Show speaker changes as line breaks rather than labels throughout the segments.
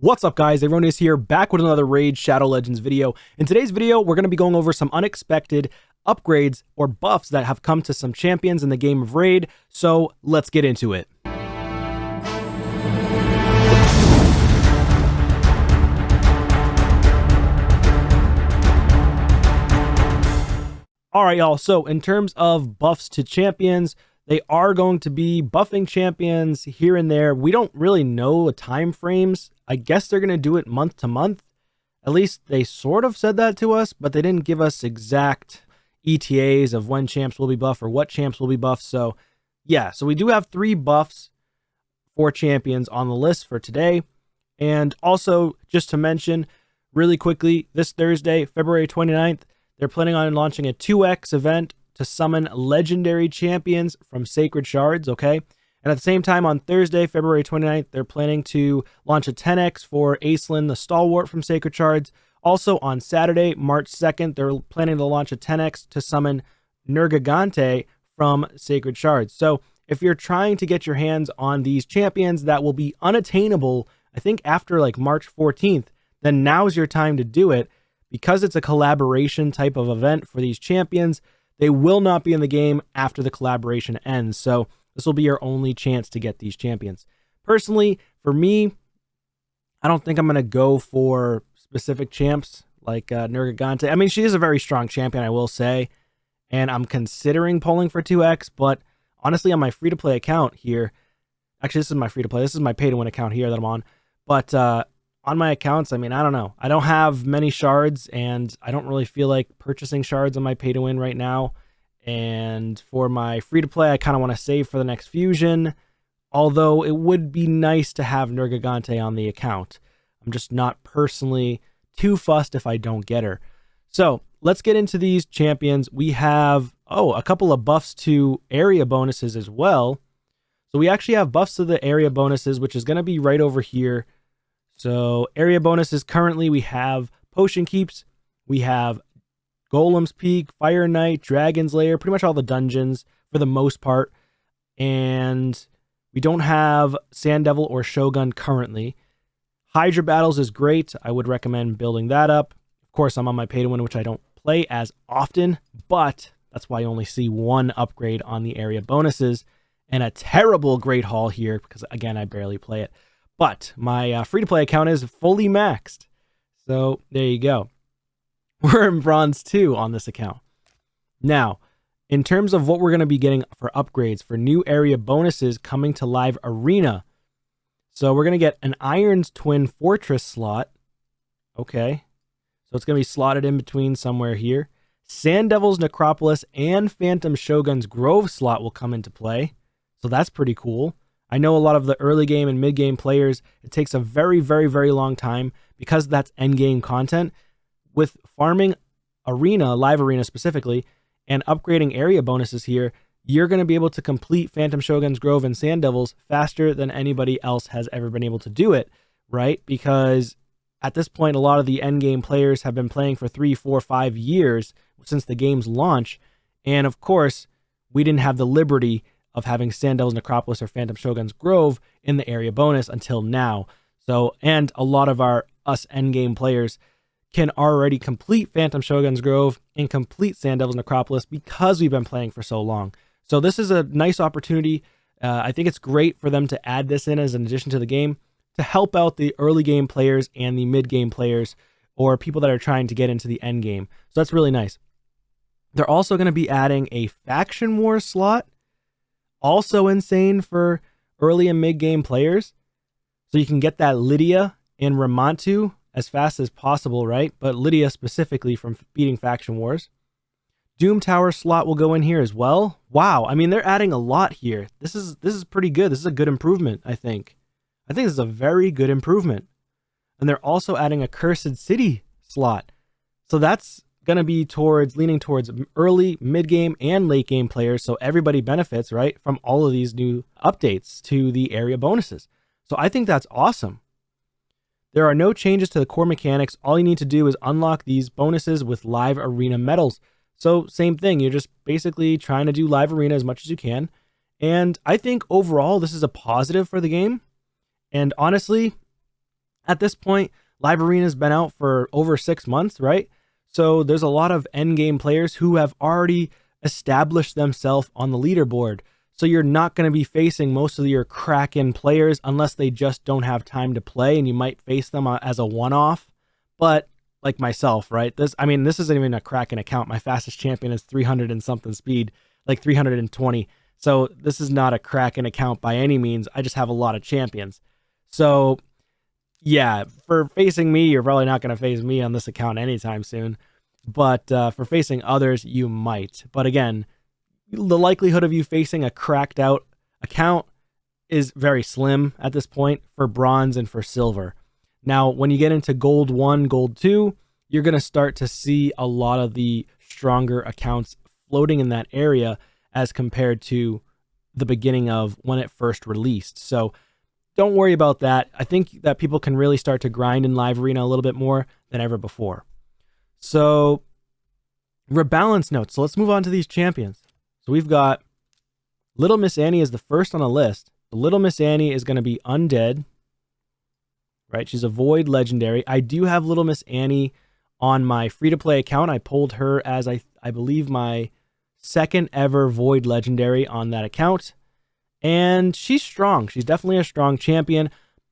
What's up guys, Erroneous here, back with another Raid Shadow Legends video. In today's video, we're going to be going over some unexpected upgrades or buffs that have come to some champions in the game of Raid, so let's get into it. Alright y'all, so in terms of buffs to champions, they are going to be buffing champions here and there. We don't really know time frames. I guess they're going to do it month to month. At least they sort of said that to us, but they didn't give us exact ETAs of when champs will be buffed or what champs will be buffed. So yeah, so we do have 3 buffs for champions on the list for today. And also, just to mention really quickly, this Thursday, February 29th, they're planning on launching a 2x event to summon legendary champions from Sacred Shards, okay? And at the same time, on Thursday, February 29th, they're planning to launch a 10x for Athel, the Stalwart from Sacred Shards. Also, on Saturday, March 2nd, they're planning to launch a 10x to summon Nergigante from Sacred Shards. So, if you're trying to get your hands on these champions that will be unattainable, I think after like March 14th, then now's your time to do it. Because it's a collaboration type of event for these champions, they will not be in the game after the collaboration ends. So this will be your only chance to get these champions. Personally, for me, I don't think I'm going to go for specific champs like Nergigante. I mean, she is a very strong champion, I will say. And I'm considering pulling for 2x. But honestly, on my free-to-play account here, actually, this is my free-to-play. This is my pay-to-win account here that I'm on. But on my accounts, I mean, I don't know. I don't have many shards, and I don't really feel like purchasing shards on my pay-to-win right now. And for my free-to-play, I kind of want to save for the next fusion, although it would be nice to have Nergigante on the account. I'm just not personally too fussed if I don't get her. So let's get into these champions. We have, a couple of buffs to area bonuses as well. So we actually have buffs to the area bonuses, which is going to be right over here. So area bonuses, currently we have Potion Keeps, we have Golem's Peak, Fire Knight, Dragon's Lair, pretty much all the dungeons for the most part. And we don't have Sand Devil or Shogun currently. Hydra Battles is great. I would recommend building that up. Of course, I'm on my pay-to-win, which I don't play as often, but that's why I only see one upgrade on the area bonuses. And a terrible Great Hall here, because again, I barely play it. But my free-to-play account is fully maxed. So there you go. We're in Bronze 2 on this account. Now, in terms of what we're going to be getting for upgrades, for new area bonuses coming to Live Arena. So we're going to get an Iron's Twin Fortress slot. Okay. So it's going to be slotted in between somewhere here. Sand Devil's Necropolis and Phantom Shogun's Grove slot will come into play. So that's pretty cool. I know a lot of the early game and mid game players, it takes a very, very, very long time because that's end game content. With farming arena, live arena specifically, and upgrading area bonuses here, you're going to be able to complete Phantom Shogun's Grove and Sand Devils faster than anybody else has ever been able to do it, right? Because at this point, a lot of the end game players have been playing for 3, 4, 5 years since the game's launch. And of course, we didn't have the liberty of having Sand Devil's Necropolis or Phantom Shogun's Grove in the area bonus until now. So, and a lot of us endgame players can already complete Phantom Shogun's Grove and complete Sand Devil's Necropolis because we've been playing for so long. So this is a nice opportunity. I think it's great for them to add this in as an addition to the game to help out the early game players and the mid game players or people that are trying to get into the end game. So that's really nice. They're also going to be adding a Faction War slot. Also insane for early and mid-game players. So you can get that Lydia and Ramantu as fast as possible, right? But Lydia specifically from beating Faction Wars. Doom Tower slot will go in here as well. Wow, I mean, they're adding a lot here. This is pretty good. This is a good improvement, I think. I think this is a very good improvement. And they're also adding a Cursed City slot. So that's going to be leaning towards early, mid-game, and late-game players, so everybody benefits, right, from all of these new updates to the area bonuses. So I think that's awesome. There are no changes to the core mechanics. All you need to do is unlock these bonuses with live arena medals. So same thing, you're just basically trying to do live arena as much as you can. And I think overall, this is a positive for the game. And honestly, At this point, Live Arena's been out for over 6 months, right? So there's a lot of endgame players who have already established themselves on the leaderboard. So you're not going to be facing most of your Kraken players unless they just don't have time to play, and you might face them as a one-off. But like myself, right? This isn't even a Kraken account. My fastest champion is 300 and something speed, like 320. So this is not a Kraken account by any means. I just have a lot of champions. So yeah, for facing me, you're probably not going to face me on this account anytime soon. But for facing others, you might. But again, the likelihood of you facing a cracked out account is very slim at this point for bronze and for silver. Now, when you get into gold 1, gold 2, you're going to start to see a lot of the stronger accounts floating in that area as compared to the beginning of when it first released. So don't worry about that. I think that people can really start to grind in Live Arena a little bit more than ever before. So rebalance notes. So let's move on to these champions. So we've got Little Miss Annie is the first on the list. Little Miss Annie is going to be undead, right? She's a void legendary. I do have Little Miss Annie on my free-to-play account. I pulled her as I believe my second ever void legendary on that account. And she's strong. She's definitely a strong champion.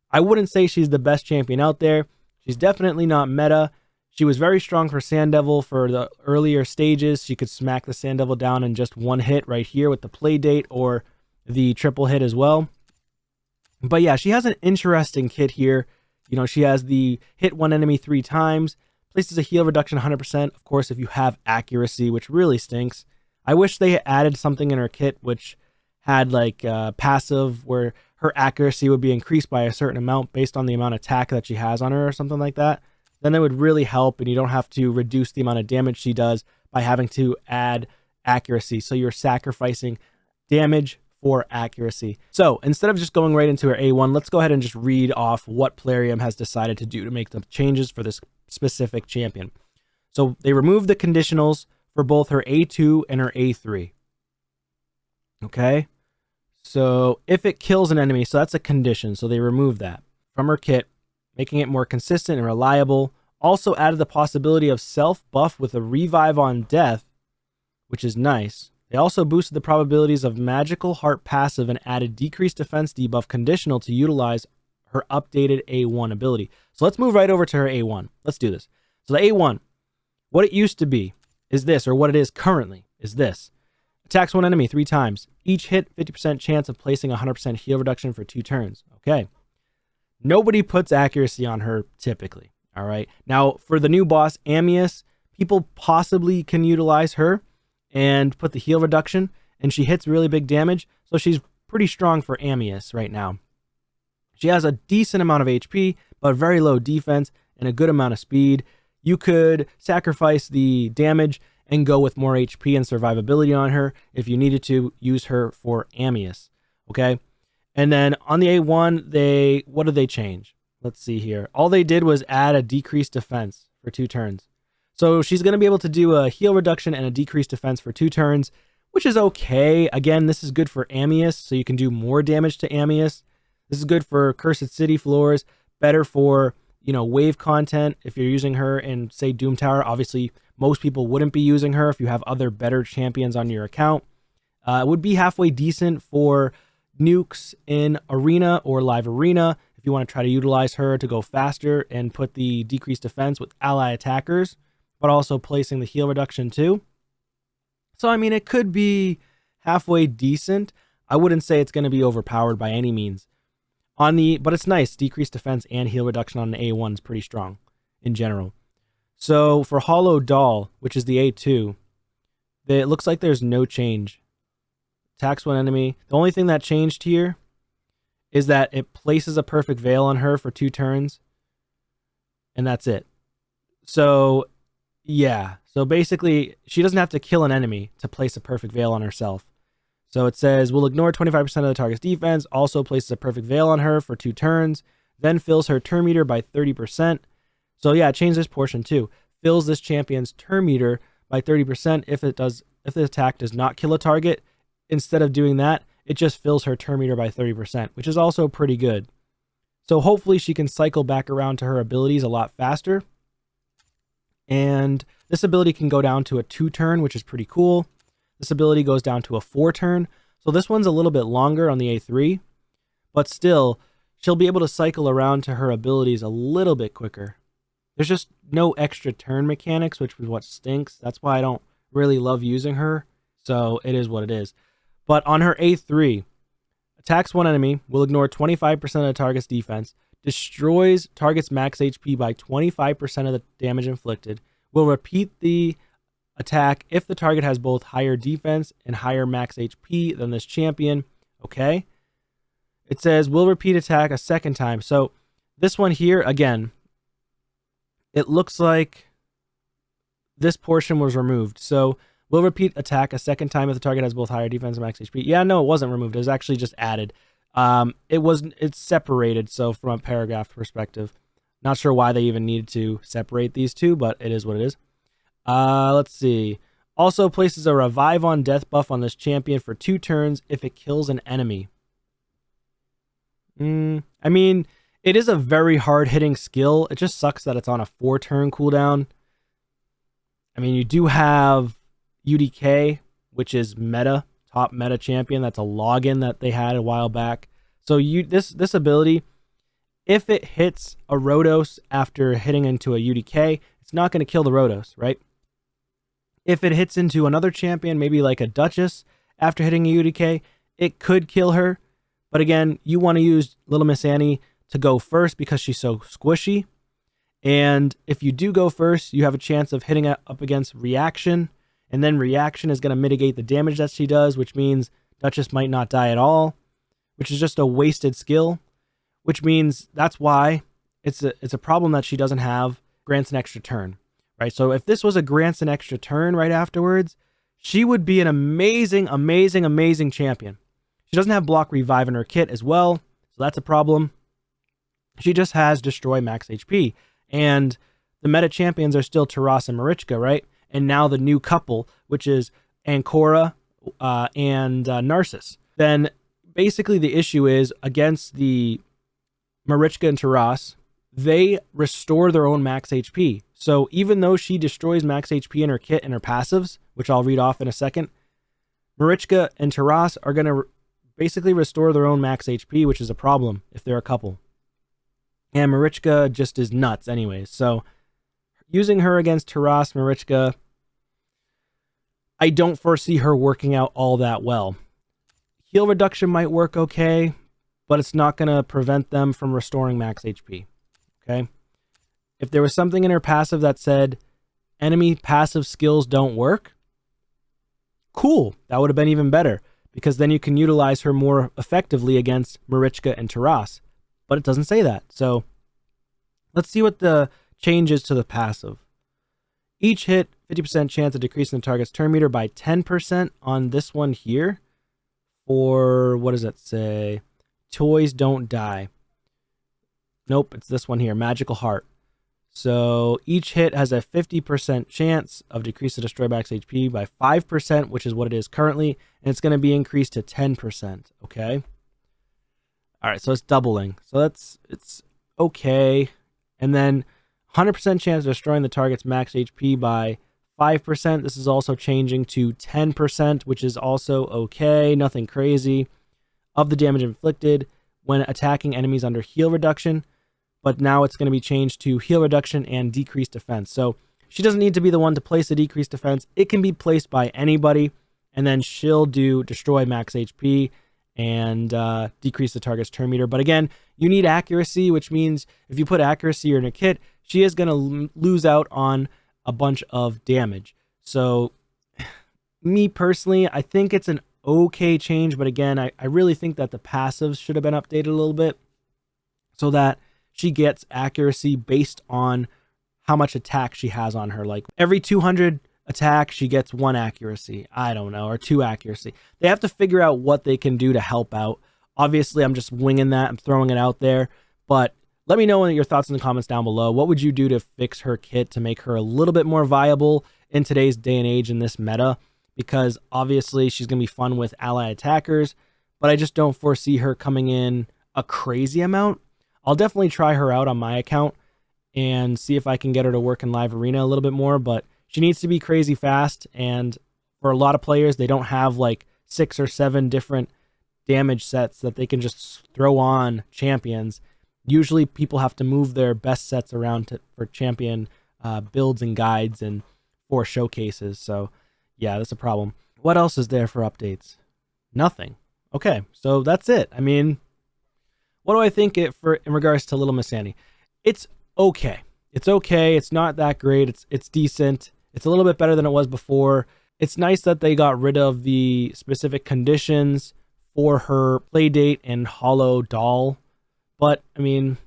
I wouldn't say she's the best champion out there. She's definitely not meta. She was very strong for Sand Devil for the earlier stages. She could smack the Sand Devil down in just one hit right here with the play date or the triple hit as well. But yeah, she has an interesting kit here. You know, she has the hit one enemy 3 times, places a heal reduction 100%. Of course, if you have accuracy, which really stinks. I wish they added something in her kit which had like passive where her accuracy would be increased by a certain amount based on the amount of attack that she has on her or something like that. Then it would really help, and you don't have to reduce the amount of damage she does by having to add accuracy. So you're sacrificing damage for accuracy. So instead of just going right into her A1, let's go ahead and just read off what Plarium has decided to do to make the changes for this specific champion. So they removed the conditionals for both her A2 and her A3. Okay. So if it kills an enemy, so that's a condition. So they removed that from her kit, making it more consistent and reliable. Also added the possibility of self-buff with a revive on death, which is nice. They also boosted the probabilities of magical heart passive and added decreased defense debuff conditional to utilize her updated A1 ability. So let's move right over to her A1. Let's do this. So the A1, what it used to be is this, or what it is currently is this. Attacks one enemy 3 times. Each hit, 50% chance of placing 100% heal reduction for 2 turns. Okay. Nobody puts accuracy on her typically. All right. Now, for the new boss, Amius, people possibly can utilize her and put the heal reduction, and she hits really big damage. So she's pretty strong for Amius right now. She has a decent amount of HP, but very low defense and a good amount of speed. You could sacrifice the damage and go with more HP and survivability on her if you needed to use her for Amius. Okay. And then on the A1, what did they change? Let's see here. All they did was add a decreased defense for 2 turns. So she's going to be able to do a heal reduction and a decreased defense for 2 turns, which is okay. Again, this is good for Amius, so you can do more damage to Amius. This is good for Cursed City floors, better for, you know, wave content if you're using her in, say, Doom Tower. Obviously, most people wouldn't be using her if you have other better champions on your account. It would be halfway decent for nukes in Arena or Live Arena if you want to try to utilize her to go faster and put the decreased defense with ally attackers, but also placing the heal reduction too. So, I mean, it could be halfway decent. I wouldn't say it's going to be overpowered by any means. But it's nice. Decreased defense and heal reduction on the A1 is pretty strong in general. So for Hollow Doll, which is the A2, it looks like there's no change. Attacks one enemy. The only thing that changed here is that it places a perfect veil on her for 2 turns. And that's it. So, yeah. So basically, she doesn't have to kill an enemy to place a perfect veil on herself. So it says, we'll ignore 25% of the target's defense, also places a perfect veil on her for 2 turns, then fills her turn meter by 30%. So yeah, change this portion too. Fills this champion's turn meter by 30% if the attack does not kill a target. Instead of doing that, it just fills her turn meter by 30%, which is also pretty good. So hopefully she can cycle back around to her abilities a lot faster. And this ability can go down to a 2-turn, which is pretty cool. This ability goes down to a 4-turn. So this one's a little bit longer on the A3, but still, she'll be able to cycle around to her abilities a little bit quicker. There's just no extra turn mechanics, which is what stinks. That's why I don't really love using her. So it is what it is. But on her A3, attacks one enemy, will ignore 25% of the target's defense, destroys target's max HP by 25% of the damage inflicted, will repeat the attack if the target has both higher defense and higher max HP than this champion. Okay. It says will repeat attack a second time. So this one here, again, it looks like this portion was removed. So will repeat attack a second time if the target has both higher defense and max HP. Yeah, no, it wasn't removed. It was actually just added. It's separated. So from a paragraph perspective, not sure why they even needed to separate these two, but it is what it is. Let's see. Also places a revive on death buff on this champion for 2 turns if it kills an enemy. I mean, it is a very hard hitting skill. It just sucks that it's on a 4-turn cooldown. I mean, you do have UDK, which is meta, top meta champion. That's a login that they had a while back. So this ability, if it hits a Rhodos after hitting into a UDK, it's not going to kill the Rhodos, right? If it hits into another champion, maybe like a Duchess after hitting a UDK, it could kill her. But again, you want to use Little Miss Annie to go first because she's so squishy. And if you do go first, you have a chance of hitting it up against reaction. And then reaction is going to mitigate the damage that she does, which means Duchess might not die at all, which is just a wasted skill, which means that's why it's a problem that she doesn't have grants an extra turn, right? So if this was a grants an extra turn right afterwards, she would be an amazing, amazing, amazing champion. She doesn't have block revive in her kit as well, so that's a problem. She just has destroy max HP. And the meta champions are still Taras and Marichka, right? And now the new couple, which is Ancora and Narcissus. Then basically the issue is against the Marichka and Taras, they restore their own max HP. So even though she destroys max HP in her kit and her passives, which I'll read off in a second, Marichka and Taras are going to basically restore their own max HP, which is a problem if they're a couple. And Marichka just is nuts anyways. So using her against Taras, Marichka, I don't foresee her working out all that well. Heal reduction might work okay, but it's not going to prevent them from restoring max HP. Okay? If there was something in her passive that said enemy passive skills don't work, cool. That would have been even better, because then you can utilize her more effectively against Marichka and Taras. But it doesn't say that. So let's see what the change is to the passive. Each hit, 50% chance of decreasing the target's turn meter by 10% on this one here. Or what does that say? Toys don't die. Nope, it's this one here, Magical Heart. So each hit has a 50% chance of decreasing destroy max HP by 5%, which is what it is currently, and it's going to be increased to 10%. Okay. All right, so it's doubling. So it's okay. And then 100% chance of destroying the target's max HP by 5%. This is also changing to 10%, which is also okay. Nothing crazy. Of the damage inflicted when attacking enemies under heal reduction. But now it's going to be changed to heal reduction and decreased defense. So she doesn't need to be the one to place the decreased defense. It can be placed by anybody, and then she'll do destroy max HP and decrease the target's turn meter. But again, you need accuracy, which means if you put accuracy in a kit, she is going to lose out on a bunch of damage. So me personally, I think it's an okay change, but again, I really think that the passives should have been updated a little bit so that she gets accuracy based on how much attack she has on her. Like every 200 attack, she gets 1 accuracy. I don't know, or 2 accuracy. They have to figure out what they can do to help out. Obviously, I'm just winging that. I'm throwing it out there. But let me know your thoughts in the comments down below. What would you do to fix her kit to make her a little bit more viable in today's day and age in this meta? Because obviously, she's going to be fun with ally attackers, but I just don't foresee her coming in a crazy amount. I'll definitely try her out on my account and see if I can get her to work in live arena a little bit more, but she needs to be crazy fast, and for a lot of players, they don't have like 6 or 7 different damage sets that they can just throw on champions. Usually people have to move their best sets around for champion builds and guides and for showcases, so yeah, that's a problem. What else is there for updates? Nothing. Okay, so that's it. I mean, what do I think in regards to Little Miss Annie? It's okay. It's okay. It's not that great. It's decent. It's a little bit better than it was before. It's nice that they got rid of the specific conditions for her playdate and hollow doll. But I mean,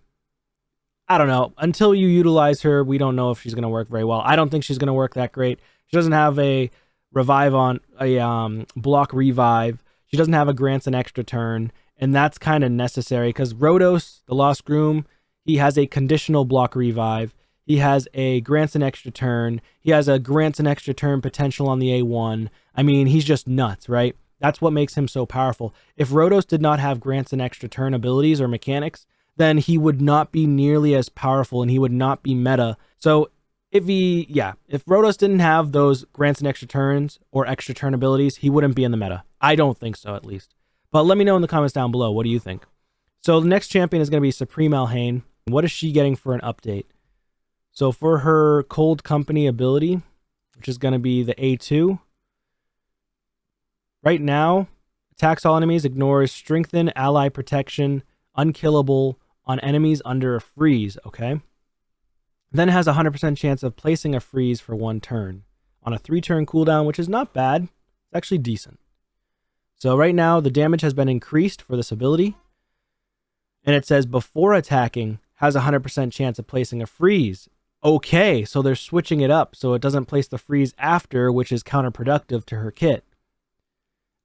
I don't know. Until you utilize her, we don't know if she's going to work very well. I don't think she's going to work that great. She doesn't have a revive on a block revive. She doesn't have a grants an extra turn, and that's kind of necessary because Rhodos, the Lost Groom, he has a conditional block revive. He has a grants an extra turn. He has a grants an extra turn potential on the A1. I mean, he's just nuts, right? That's what makes him so powerful. If Rhodos did not have grants an extra turn abilities or mechanics, then he would not be nearly as powerful and he would not be meta. So if Rhodos didn't have those grants and extra turns or extra turn abilities, he wouldn't be in the meta. I don't think so, at least. But let me know in the comments down below. What do you think? So the next champion is going to be Supreme Alhaine. What is she getting for an update? So for her Cold Company ability, which is going to be the A2, right now, attacks all enemies, ignores strengthen, ally protection, unkillable on enemies under a freeze, okay? Then it has a 100% chance of placing a freeze for 1 turn on a 3-turn cooldown, which is not bad. It's actually decent. So right now, the damage has been increased for this ability. And it says before attacking, has a 100% chance of placing a freeze. Okay, so they're switching it up so it doesn't place the freeze after, which is counterproductive to her kit.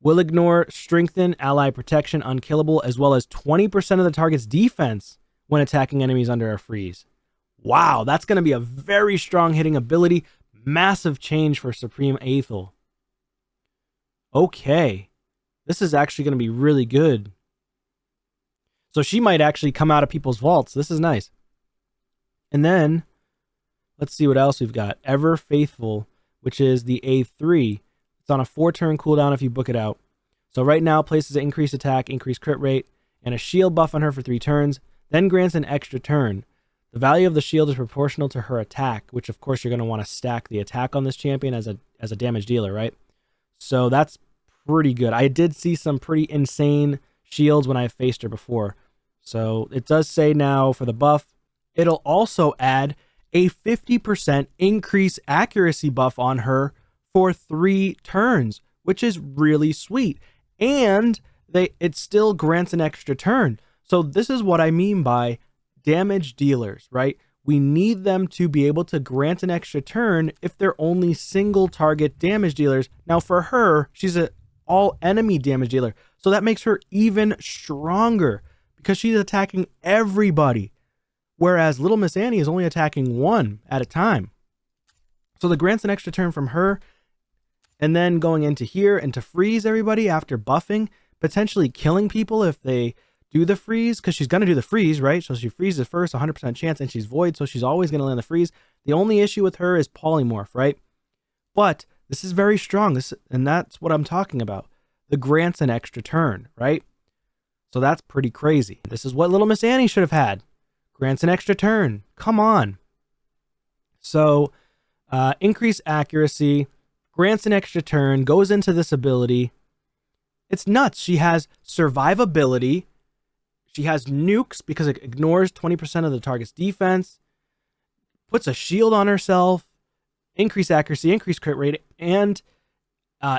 Will ignore strengthen, ally protection, unkillable, as well as 20% of the target's defense when attacking enemies under a freeze. Wow, that's going to be a very strong hitting ability. Massive change for Supreme Athel. Okay, this is actually going to be really good. So she might actually come out of people's vaults. This is nice. And then, let's see what else we've got. Ever Faithful, which is the A3. It's on a 4-turn cooldown if you book it out. So right now, places an increased attack, increased crit rate, and a shield buff on her for 3 turns, then grants an extra turn. The value of the shield is proportional to her attack, which of course you're going to want to stack the attack on this champion as a damage dealer, right? So that's pretty good. I did see some pretty insane shields when I faced her before. So it does say now for the buff, it'll also add a 50% increase accuracy buff on her for 3 turns, which is really sweet. And it still grants an extra turn. So this is what I mean by damage dealers, right? We need them to be able to grant an extra turn if they're only single target damage dealers. Now for her, she's an all enemy damage dealer. So that makes her even stronger because she's attacking everybody. Whereas Little Miss Annie is only attacking 1 at a time. So the grants an extra turn from her, and then going into here and to freeze everybody after buffing, potentially killing people if they do the freeze, because she's going to do the freeze, right? So she freezes first, 100% chance, and she's void, so she's always going to land the freeze. The only issue with her is polymorph, right? But this is very strong, and that's what I'm talking about. The grants an extra turn, right? So that's pretty crazy. This is what Little Miss Annie should have had. Grants an extra turn. Come on. So increase accuracy, grants an extra turn, goes into this ability. It's nuts. She has survivability. She has nukes because it ignores 20% of the target's defense, puts a shield on herself, increase accuracy, increase crit rate, and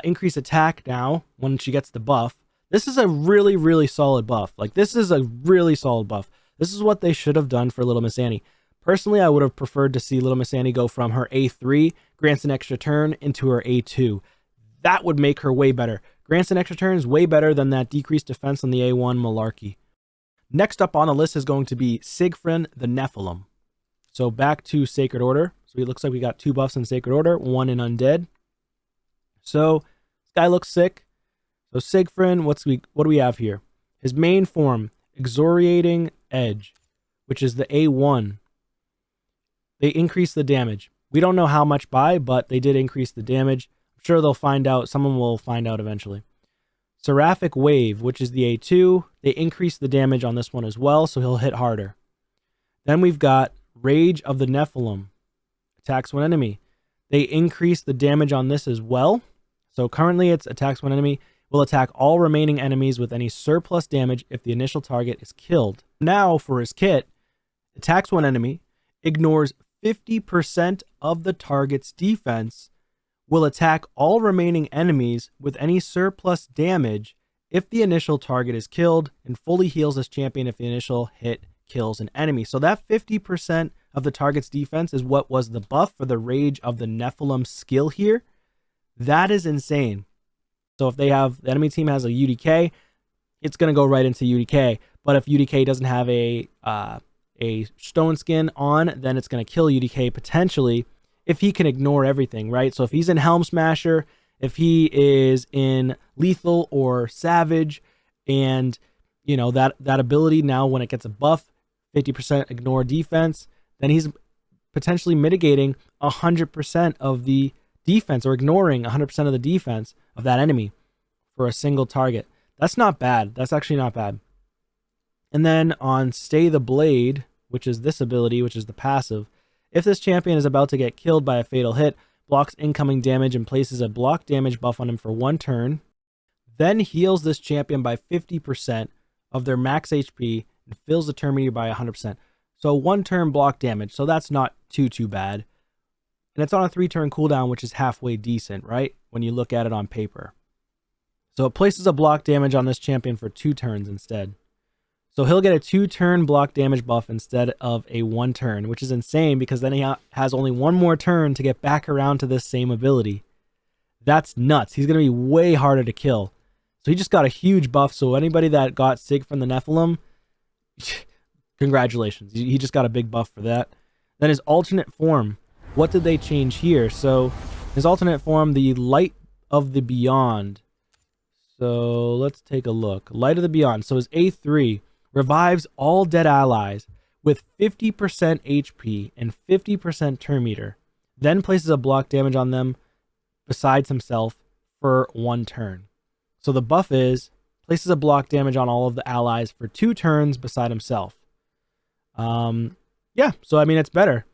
increase attack now when she gets the buff. This is a really, really solid buff. Like, this is a really solid buff. This is what they should have done for Little Miss Annie. Personally, I would have preferred to see Little Miss Annie go from her A3, grants an extra turn, into her A2. That would make her way better. Grants an extra turn is way better than that decreased defense on the A1 malarkey. Next up on the list is going to be Sigmund the Nephilim. So back to Sacred Order. So it looks like we got 2 buffs in Sacred Order, 1 in Undead. So this guy looks sick. So Sigmund, what do we have here? His main form, Exoriating Edge. which is the A1. They increase the damage. We don't know how much by, but they did increase the damage. I'm sure they'll find out. Someone will find out eventually. Seraphic Wave, which is the A2. They increase the damage on this one as well, so he'll hit harder. Then we've got Rage of the Nephilim. Attacks one enemy. They increase the damage on this as well. So currently it's attacks one enemy. Will attack all remaining enemies with any surplus damage if the initial target is killed. Now for his kit, attacks one enemy, ignores 50% of the target's defense, will attack all remaining enemies with any surplus damage if the initial target is killed, and fully heals this champion if the initial hit kills an enemy. So that 50% of the target's defense is what was the buff for the Rage of the Nephilim skill here. That is insane. So if they have, the enemy team has a UDK, it's going to go right into UDK. But if UDK doesn't have a stone skin on, then it's going to kill UDK potentially if he can ignore everything, right? So if he's in Helm Smasher, if he is in Lethal or Savage, and you know that ability now when it gets a buff, 50% ignore defense, then he's potentially mitigating 100% of the defense, or ignoring 100% of the defense of that enemy for a single target. That's not bad. That's actually not bad. And then on Stay the Blade, which is this ability, which is the passive, if this champion is about to get killed by a fatal hit, blocks incoming damage and places a block damage buff on him for 1 turn, then heals this champion by 50% of their max HP and fills the turn meter by 100%. So 1 turn block damage. So that's not too bad. And it's on a 3-turn cooldown, which is halfway decent, right? When you look at it on paper. So it places a block damage on this champion for 2 turns instead. So he'll get a 2-turn block damage buff instead of a 1 turn, which is insane because then he has only 1 more turn to get back around to this same ability. That's nuts. He's going to be way harder to kill. So he just got a huge buff. So anybody that got Sig from the Nephilim, congratulations. He just got a big buff for that. Then his alternate form. What did they change here? So his alternate form, the Light of the Beyond. So let's take a look. Light of the Beyond. So his A3 revives all dead allies with 50% HP and 50% turn meter. Then places a block damage on them besides himself for 1 turn. So the buff is places a block damage on all of the allies for 2 turns beside himself. Yeah, so I mean it's better.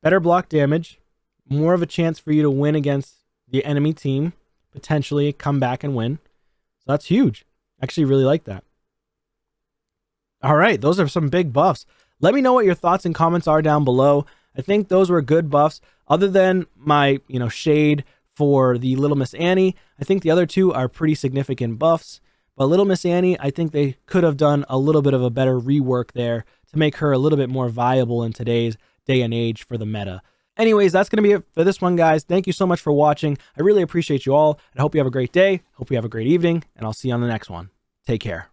Better block damage, more of a chance for you to win against the enemy team, potentially come back and win. So that's huge. I actually really like that. All right, those are some big buffs. Let me know what your thoughts and comments are down below. I think those were good buffs. Other than my, shade for the Little Miss Annie, I think the other 2 are pretty significant buffs. But Little Miss Annie, I think they could have done a little bit of a better rework there to make her a little bit more viable in today's day and age for the meta. Anyways, that's going to be it for this one, guys. Thank you so much for watching. I really appreciate you all. I hope you have a great day. Hope you have a great evening, and I'll see you on the next one. Take care.